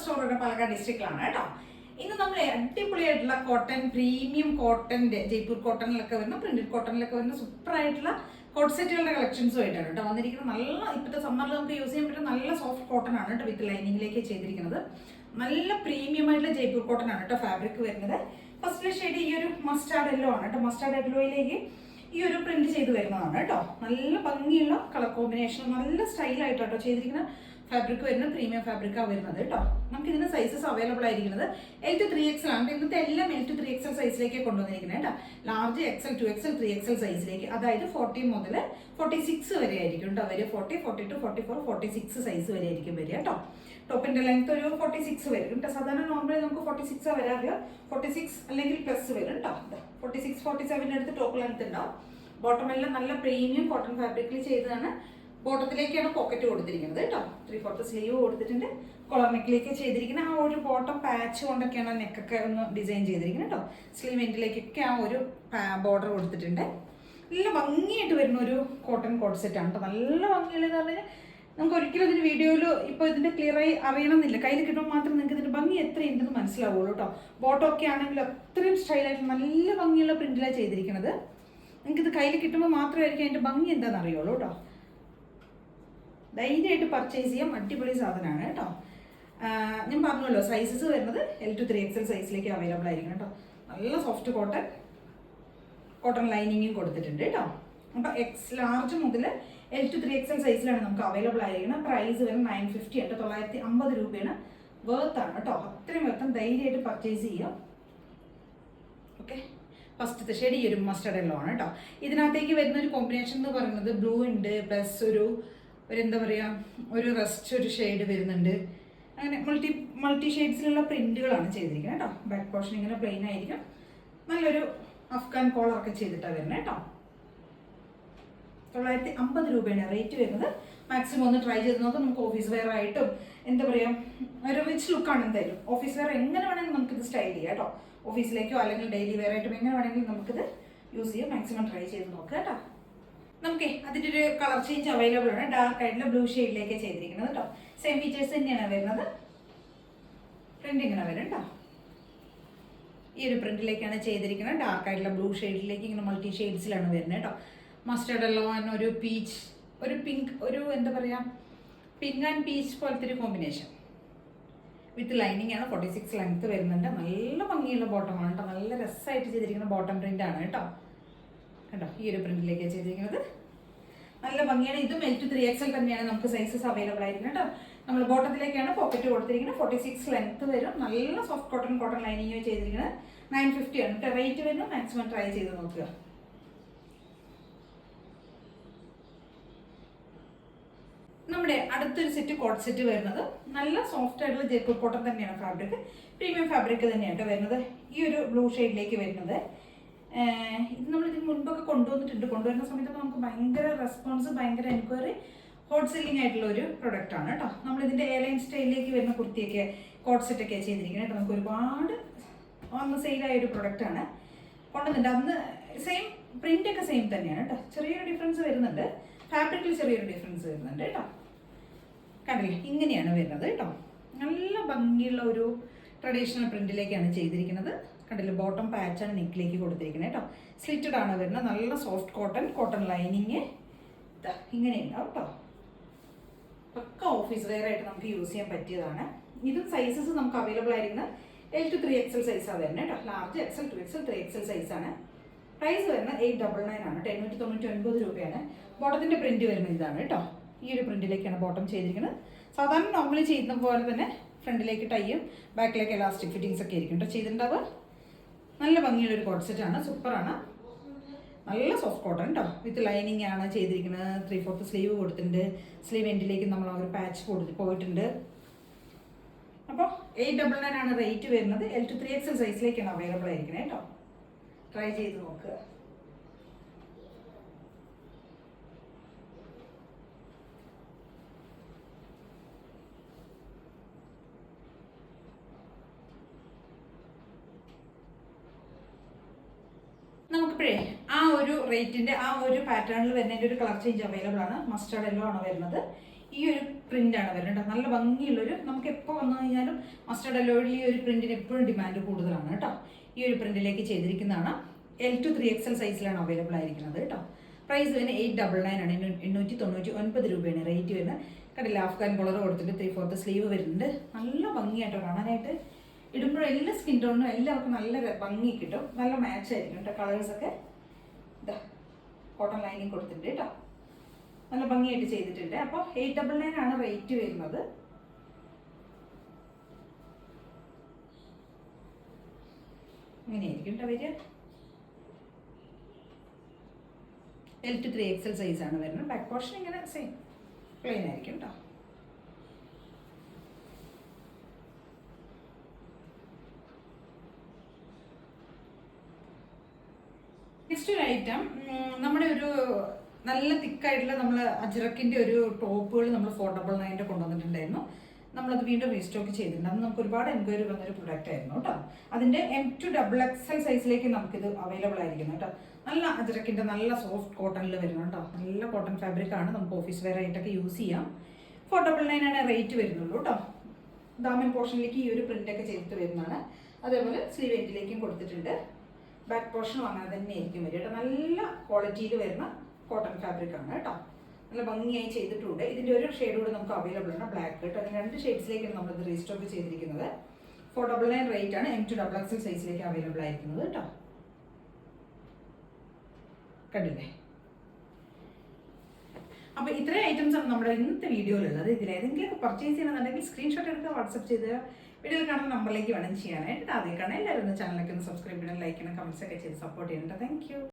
Store വരുന്നത് പാലക്കാട് ഡിസ്ട്രിക്റ്റിലാണ് കേട്ടോ. ഇന്ന് നമ്മൾ അടിപൊളിയായിട്ടുള്ള കോട്ടൺ, പ്രീമിയം കോട്ടൻ്റെ, ജയ്പൂർ കോട്ടണിലൊക്കെ വരുന്ന, പ്രിന്റഡ് കോട്ടണിലൊക്കെ വരുന്ന സൂപ്പറായിട്ടുള്ള കോട്ട് സെറ്റുകളുടെ കളക്ഷൻസും ആയിട്ടാണ് കേട്ടോ വന്നിരിക്കുന്നത്. നല്ല ഇപ്പോഴത്തെ സമ്മറിൽ നമുക്ക് യൂസ് ചെയ്യാൻ പറ്റുന്ന നല്ല സോഫ്റ്റ് കോട്ടൺ ആണ് കേട്ടോ, വിത്ത് ലൈനിങ്ങിലേക്ക് ചെയ്തിരിക്കുന്നത്. നല്ല പ്രീമിയം ആയിട്ടുള്ള ജയ്പൂർ കോട്ടൺ ആണ് കേട്ടോ ഫാബ്രിക് വരുന്നത്. ഫസ്റ്റ് ഷെയ്ഡ് ഈ ഒരു മസ്റ്റാർഡ് യെല്ലോ ആണ് കേട്ടോ. മസ്റ്റാർഡ് യെല്ലോയിലേക്ക് ഈ ഒരു പ്രിന്റ് ചെയ്ത് വരുന്നതാണ് കേട്ടോ. നല്ല ഭംഗിയുള്ള കളർ കോമ്പിനേഷൻ, നല്ല സ്റ്റൈലായിട്ട് കേട്ടോ ചെയ്തിരിക്കുന്ന ഫാബ്രിക് വരുന്നത്. പ്രീമിയം ഫാബ്രിക്കാണ് വരുന്നത് കേട്ടോ. നമുക്ക് ഇതിന് സൈസസ് അവൈലബിൾ ആയിരിക്കുന്നത് L to 3XL ആണ്. ഇന്നത്തെ എല്ലാം L to 3XL സൈസിലേക്ക് കൊണ്ടുവന്നിരിക്കുന്നത് കേട്ടോ. ലാർജ് XL, 2XL, 3XL സൈസിലേക്ക്, അതായത് 40 മുതൽ 46 വരെ ആയിരിക്കും കേട്ടോ വരിക. 40, 42, 44, 46 സൈസ് വരെ ആയിരിക്കും വരിക കേട്ടോ. ടോപ്പിന്റെ ലെങ്ത് ഒരു 46 വരും കേട്ടോ. സാധാരണ നോർമലി നമുക്ക് 46 വരാറില്ല, 46 അല്ലെങ്കിൽ പ്ലസ് വരും കേട്ടോ. 46, 47 അടുത്ത് ടോപ്പ് ലെങ്ത് ഉണ്ടാവും. ബോട്ടം എല്ലാം നല്ല പ്രീമിയം കോട്ടൺ ഫാബ്രിക്കിൽ ചെയ്തതാണ്. ബോട്ടത്തിലേക്കാണ് പോക്കറ്റ് കൊടുത്തിരിക്കുന്നത് കേട്ടോ. 3/4 സ്ലീവ് കൊടുത്തിട്ടുണ്ട്. കോളർ നെക്കിലേക്ക് ചെയ്തിരിക്കുന്നത് ആ ഒരു ബോട്ടം പാച്ച് കൊണ്ടൊക്കെയാണ് നെക്കൊക്കെ ഒന്ന് ഡിസൈൻ ചെയ്തിരിക്കുന്നത് കേട്ടോ. സ്ലീവ് എൻഡിലേക്കൊക്കെ ആ ഒരു ബോർഡർ കൊടുത്തിട്ടുണ്ട്. നല്ല ഭംഗിയായിട്ട് വരുന്ന ഒരു കോട്ടൺ കോട്ട് സെറ്റാണ് കേട്ടോ. നല്ല ഭംഗിയുള്ളതെന്ന് പറഞ്ഞാൽ നമുക്ക് ഒരിക്കലും ഇതിന് വീഡിയോയിൽ ഇപ്പോൾ ഇതിൻ്റെ ക്ലിയറായി അറിയണമെന്നില്ല. കയ്യിൽ കിട്ടുമ്പോൾ മാത്രം നിങ്ങൾക്ക് ഇതിൻ്റെ ഭംഗി എത്രയുണ്ടെന്ന് മനസ്സിലാവുള്ളൂ കേട്ടോ. ബോട്ടം ഒക്കെ ആണെങ്കിൽ അത്രയും സ്റ്റൈലായിട്ട് നല്ല ഭംഗിയുള്ള പ്രിന്റിലാണ് ചെയ്തിരിക്കുന്നത്. നിങ്ങൾക്കിത് കയ്യിൽ കിട്ടുമ്പോൾ മാത്രമായിരിക്കും അതിൻ്റെ ഭംഗി എന്താണെന്ന് അറിയുള്ളൂ കേട്ടോ. ധൈര്യമായിട്ട് പർച്ചേസ് ചെയ്യാം, അടിപൊളി സാധനമാണ് കേട്ടോ. ഞാൻ പറഞ്ഞല്ലോ സൈസസ് വരുന്നത് L to 3XL സൈസിലേക്ക് അവൈലബിൾ ആയിരിക്കും കേട്ടോ. നല്ല സോഫ്റ്റ് കോട്ടൺ ലൈനിങ്ങും കൊടുത്തിട്ടുണ്ട് കേട്ടോ. അപ്പോൾ ലാർജ് മുതൽ L to 3XL സൈസിലാണ് നമുക്ക് അവൈലബിൾ ആയിരിക്കുന്നത്. പ്രൈസ് വരുന്നത് 950 കേട്ടോ. 950 രൂപയാണ്. വേർത്താണ് കേട്ടോ. അത്രയും വേർത്തും ധൈര്യമായിട്ട് പർച്ചേസ് ചെയ്യാം. ഓക്കെ, ഫസ്റ്റത്തെ ഷെയ്ഡ് ഈ ഒരു മസ്റ്റർഡ് യെല്ലോ ആണ് കേട്ടോ. ഇതിനകത്തേക്ക് വരുന്ന ഒരു കോമ്പിനേഷൻ എന്ന് പറയുന്നത് ബ്ലൂ ഉണ്ട്, പ്ലസ് ഒരു എന്താ പറയുക, ഒരു റസ്റ്റ് ഒരു ഷെയ്ഡ് വരുന്നുണ്ട്. അങ്ങനെ മൾട്ടി ഷെയ്ഡ്സിലുള്ള പ്രിന്റുകളാണ് ചെയ്തിരിക്കുന്നത് കേട്ടോ. ബാക്ക് പോർഷൻ ഇങ്ങനെ പ്ലെയിൻ ആയിരിക്കും. നല്ലൊരു അഫ്ഗാൻ കോളറൊക്കെ ചെയ്തിട്ടാണ് വരുന്നത് കേട്ടോ. 950 രൂപയാണ് റേറ്റ് വരുന്നത്. മാക്സിമം ഒന്ന് ട്രൈ ചെയ്ത് നോക്കാം. നമുക്ക് ഓഫീസ് വെയർ ആയിട്ടും എന്താ പറയുക, ഒരു റിച്ച് ലുക്കാണ് എന്തായാലും. ഓഫീസ് വെയർ എങ്ങനെ വേണമെങ്കിലും നമുക്കിത് സ്റ്റൈൽ ചെയ്യാം കേട്ടോ. ഓഫീസിലേക്കോ അല്ലെങ്കിൽ ഡെയിലി വെയർ ആയിട്ടും എങ്ങനെ വേണമെങ്കിലും നമുക്കിത് യൂസ് ചെയ്യാം. മാക്സിമം ട്രൈ ചെയ്ത് നോക്കാം കേട്ടോ. നമുക്ക് അതിൻ്റെ ഒരു കളർ ചേഞ്ച് അവൈലബിൾ ആണ്. ഡാർക്ക് ആയിട്ടുള്ള ബ്ലൂ ഷെയ്ഡിലേക്ക് ചെയ്തിരിക്കുന്നത് കേട്ടോ. സെയിം ഫീച്ചേഴ്സ് തന്നെയാണ് വരുന്നത്. പ്രിന്റ് ഇങ്ങനെ വരും കേട്ടോ. ഈ ഒരു പ്രിന്റിലേക്കാണ് ചെയ്തിരിക്കുന്നത്. ഡാർക്ക് ആയിട്ടുള്ള ബ്ലൂ ഷെയ്ഡിലേക്ക് ഇങ്ങനെ മൾട്ടി ഷെയ്ഡ്സിലാണ് വരുന്നത് കേട്ടോ. മസ്റ്റർഡ് യെല്ലോ ആൻഡ് ഒരു പീച്ച്, ഒരു പിങ്ക്, ഒരു എന്താ പറയുക, പിങ്ക് ആൻഡ് പീച്ച് പോലത്തെ ഒരു കോമ്പിനേഷൻ വിത്ത് ലൈനിങ് ആണ്. 46 ലെങ്ത് വരുന്നുണ്ട്. നല്ല ഭംഗിയുള്ള ബോട്ടമാണ് കേട്ടോ. നല്ല രസമായിട്ട് ചെയ്തിരിക്കുന്ന ബോട്ടം പ്രിന്റ് ആണ് കേട്ടോ. കേട്ടോ, ഈ ഒരു പ്രിന്റിലേക്ക് ചെയ്തിരിക്കുന്നത് നല്ല ഭംഗിയാണ്. ഇതും L to 3XL തന്നെയാണ് നമുക്ക് സൈസസ് അവൈലബിൾ ആയിരിക്കും കേട്ടോ. നമ്മൾ ബോട്ടത്തിലേക്കാണ് പോക്കറ്റ് കൊടുത്തിരിക്കുന്നത്. 46 ലെങ്ത് വരും. നല്ല സോഫ്റ്റ് കോട്ടൺ ലൈനിങ് ചെയ്തിരിക്കുന്നത്. 950 ആണ് കേട്ടോ റേറ്റ് വരുന്നത്. മാക്സിമം ട്രൈ ചെയ്ത് നോക്കുക. നമ്മുടെ അടുത്തൊരു സെറ്റ് കോട്ട് സെറ്റ് വരുന്നത് നല്ല സോഫ്റ്റ് ആയിട്ടുള്ള ജയ്പൂർ കോട്ടൺ തന്നെയാണ് ഫാബ്രിക്. പ്രീമിയം ഫാബ്രിക് തന്നെയാണ് വരുന്നത്. ഈ ഒരു ബ്ലൂ ഷെയ്ഡിലേക്ക് വരുന്നത്. ഇത് നമ്മൾ ഇതിന് മുൻപൊക്കെ കൊണ്ടുവന്നിട്ടുണ്ട്. കൊണ്ടുവരുന്ന സമയത്തൊക്കെ നമുക്ക് ഭയങ്കര റെസ്പോൺസ്, ഭയങ്കര എൻക്വയറി, ഹോട്ട് സെല്ലിംഗ് ആയിട്ടുള്ള ഒരു പ്രൊഡക്റ്റ് ആണ് കേട്ടോ. നമ്മളിതിൻ്റെ എയർലൈൻ സ്റ്റൈലിലേക്ക് വരുന്ന കുർത്തിയൊക്കെ കോട്ട് സെറ്റൊക്കെ ചെയ്തിരിക്കുന്നത് കേട്ടോ. നമുക്ക് ഒരുപാട് അന്ന് സെയിലായ ഒരു പ്രൊഡക്റ്റാണ് കൊണ്ടുവന്നിട്ടുണ്ട്. അന്ന് സെയിം പ്രിൻ്റൊക്കെ സെയിം തന്നെയാണ് കേട്ടോ. ചെറിയൊരു ഡിഫറൻസ് വരുന്നുണ്ട്. ഫാബ്രിക്കിൽ ചെറിയൊരു ഡിഫറൻസ് വരുന്നുണ്ട് കേട്ടോ. കണ്ടില്ലേ, ഇങ്ങനെയാണ് വരുന്നത് കേട്ടോ. നല്ല ഭംഗിയുള്ള ഒരു ട്രഡീഷണൽ പ്രിന്റിലേക്കാണ് ചെയ്തിരിക്കുന്നത്. കണ്ടില്ലേ, ബോട്ടം പാച്ചാണ് നെക്കിലേക്ക് കൊടുത്തിരിക്കുന്നത് കേട്ടോ. സ്ലിറ്റഡ് ആണ് വരുന്നത്. നല്ല സോഫ്റ്റ് കോട്ടൺ ലൈനിങ് ഇങ്ങനെ ഉണ്ടാവും കേട്ടോ. പക്ക ഓഫീസ് വെയർ ആയിട്ട് നമുക്ക് യൂസ് ചെയ്യാൻ പറ്റിയതാണ്. ഇതും സൈസസ് നമുക്ക് അവൈലബിൾ ആയിരിക്കുന്നത് L to 3XL സൈസാണ് വരുന്നത് കേട്ടോ. ലാർജ് XL, 2XL, 3XL സൈസാണ്. പ്രൈസ് വരുന്നത് 899 ആണ്. 899 രൂപയാണ്. ബോട്ടത്തിൻ്റെ പ്രിന്റ് വരുന്നത് ഇതാണ് കേട്ടോ. ഈ ഒരു പ്രിന്റിലേക്കാണ് ബോട്ടം ചെയ്തിരിക്കുന്നത്. സാധാരണ നോർമലി ചെയ്യുന്ന പോലെ തന്നെ ഫ്രണ്ടിലേക്ക് ടൈയും ബാക്കിലേക്ക് എലാസ്റ്റിക് ഫിറ്റിങ്സ് ഒക്കെ ആയിരിക്കും കേട്ടോ ചെയ്തിട്ടുണ്ടാവുക. നല്ല ഭംഗിയുള്ള ഒരു കോട്ട് സെറ്റാണ്. സൂപ്പറാണ്. നല്ല സോഫ്റ്റ് കോട്ടൺ കേട്ടോ. വിത്ത് ലൈനിങ് ആണ് ചെയ്തിരിക്കുന്നത്. 3/4 സ്ലീവ് കൊടുത്തിട്ടുണ്ട്. സ്ലീവ് എൻഡിലേക്ക് നമ്മൾ ആ ഒരു പാച്ച് പോയിട്ടുണ്ട്. അപ്പോൾ 899 ആണ് റേറ്റ് വരുന്നത്. L to 3XL സൈസിലേക്കാണ് അവൈലബിൾ ആയിരിക്കുന്നത് കേട്ടോ. ട്രൈ ചെയ്ത് നോക്കുക. നമുക്കിപ്പോഴേ ആ ഒരു റേറ്റിൻ്റെ ആ ഒരു പാറ്റേണിൽ വരുന്നതിൻ്റെ ഒരു കളർ ചേഞ്ച് അവൈലബിൾ ആണ്. മസ്റ്റർഡ് യെല്ലോ ആണ് വരുന്നത്. ഈ ഒരു പ്രിൻ്റാണ് വരുന്നത്. നല്ല ഭംഗിയുള്ളൊരു, നമുക്ക് എപ്പോൾ വന്നു കഴിഞ്ഞാലും മസ്റ്റർഡ് യെല്ലോയിൽ ഈ ഒരു പ്രിൻറ്റിന് എപ്പോഴും ഡിമാൻഡ് കൂടുതലാണ് കേട്ടോ. ഈ ഒരു പ്രിൻറ്റിലേക്ക് ചെയ്തിരിക്കുന്നതാണ്. L to 3XL സൈസിലാണ് അവൈലബിൾ ആയിരിക്കുന്നത് കേട്ടോ. പ്രൈസ് വരുന്നത് 899 ആണ്. 899 രൂപയാണ് റേറ്റ് വരുന്നത്. കണ്ടില്ല, അഫ്ഗാൻ കോളർ കൊടുത്തിട്ട് 3/4 സ്ലീവ് വരുന്നുണ്ട്. നല്ല ഭംഗിയായിട്ടോ കാണാനായിട്ട്. ഇടുമ്പോഴും എല്ലാ സ്കിൻ ടോണിനും എല്ലാവർക്കും നല്ല ഭംഗി കിട്ടും. നല്ല മാച്ച് ആയിരിക്കും കേട്ടോ. കളേഴ്സൊക്കെ ഇതാ കോട്ടൺ ലൈനിങ് കൊടുത്തിട്ടുണ്ട് കേട്ടോ. നല്ല ഭംഗിയായിട്ട് ചെയ്തിട്ടുണ്ട്. അപ്പോൾ 899 ആണ് റേറ്റ് വരുന്നത്. ഇങ്ങനെയായിരിക്കും കേട്ടോ വരിക. L to 3XL സൈസാണ് വരുന്നത്. ബാക്ക് പോർഷൻ ഇങ്ങനെ സെയിം പ്ലെയിൻ ആയിരിക്കും കേട്ടോ. നെക്സ്റ്റ് ഒരു ഐറ്റം, നമ്മുടെ ഒരു നല്ല തിക്കായിട്ടുള്ള നമ്മൾ അജ്രക്കിൻ്റെ ഒരു ടോപ്പുകൾ നമ്മൾ 499 കൊണ്ടുവന്നിട്ടുണ്ടായിരുന്നു. നമ്മളത് വീണ്ടും റീസ്റ്റോക്ക് ചെയ്തിട്ടുണ്ട്. അത് നമുക്ക് ഒരുപാട് എൻക്വയറി വന്നൊരു പ്രൊഡക്റ്റ് ആയിരുന്നു കേട്ടോ. അതിൻ്റെ M2XXL സൈസിലേക്ക് നമുക്കിത് അവൈലബിൾ ആയിരിക്കുന്നു കേട്ടോ. നല്ല അജ്രക്കിൻ്റെ നല്ല സോഫ്റ്റ് കോട്ടണിൽ വരുന്നു കേട്ടോ. നല്ല കോട്ടൺ ഫാബ്രിക് ആണ്. നമുക്ക് ഓഫീസ് വെയർ ആയിട്ടൊക്കെ യൂസ് ചെയ്യാം. 499 ആണ് റേറ്റ് വരുന്നുള്ളൂ കേട്ടോ. ദാമൻ പോർഷനിലേക്ക് ഈ ഒരു പ്രിൻ്റൊക്കെ ചെയ്തിട്ട് വരുന്നതാണ്. അതേപോലെ സ്ലീവ് എൻഡിലേക്കും കൊടുത്തിട്ടുണ്ട്. ബാക്ക് പോർഷനും അങ്ങനെ തന്നെ ആയിരിക്കും വരിക കേട്ടോ. നല്ല ക്വാളിറ്റിയിൽ വരുന്ന കോട്ടൺ ഫാബ്രിക് ആണ് കേട്ടോ. നല്ല ഭംഗിയായി ചെയ്തിട്ടുണ്ട്. ഇതിൻ്റെ ഒരു ഷെയ്ഡ് കൂടെ നമുക്ക് അവൈലബിൾ ആണ്, ബ്ലാക്ക് കേട്ടോ. അതിന് 2 ഷെയ്ഡ്സിലേക്കാണ് നമ്മളിത് റീസ്റ്റോക്ക് ചെയ്തിരിക്കുന്നത്. 499 റേറ്റ് ആണ്. M2XXL സൈസിലേക്ക് അവൈലബിൾ ആയിരിക്കുന്നത് കേട്ടോ. കണ്ടില്ലേ? അപ്പോൾ ഇത്രയും ഐറ്റംസ് ആണ് നമ്മുടെ ഇന്നത്തെ വീഡിയോയിലുള്ളത്. ഇതിലേതെങ്കിലും പർച്ചേസ് ചെയ്യണമെന്നുണ്ടെങ്കിൽ സ്ക്രീൻഷോട്ട് എടുക്കുക, വാട്സപ്പ് ചെയ്ത് വീഡിയോയിൽ കാണുന്ന നമ്പറിലേക്ക് വേണം ചെയ്യാനായിട്ട്. ആദ്യം കാണാൻ എല്ലാവരും ചാനലൊക്കെ ഒന്ന് സബ്സ്ക്രൈബ് ചെയ്യണം, ലൈക്ക് ചെയ്യണം, കമൻസ് ഒക്കെ ചെയ്ത് സപ്പോർട്ട് ചെയ്യണം. Thank you.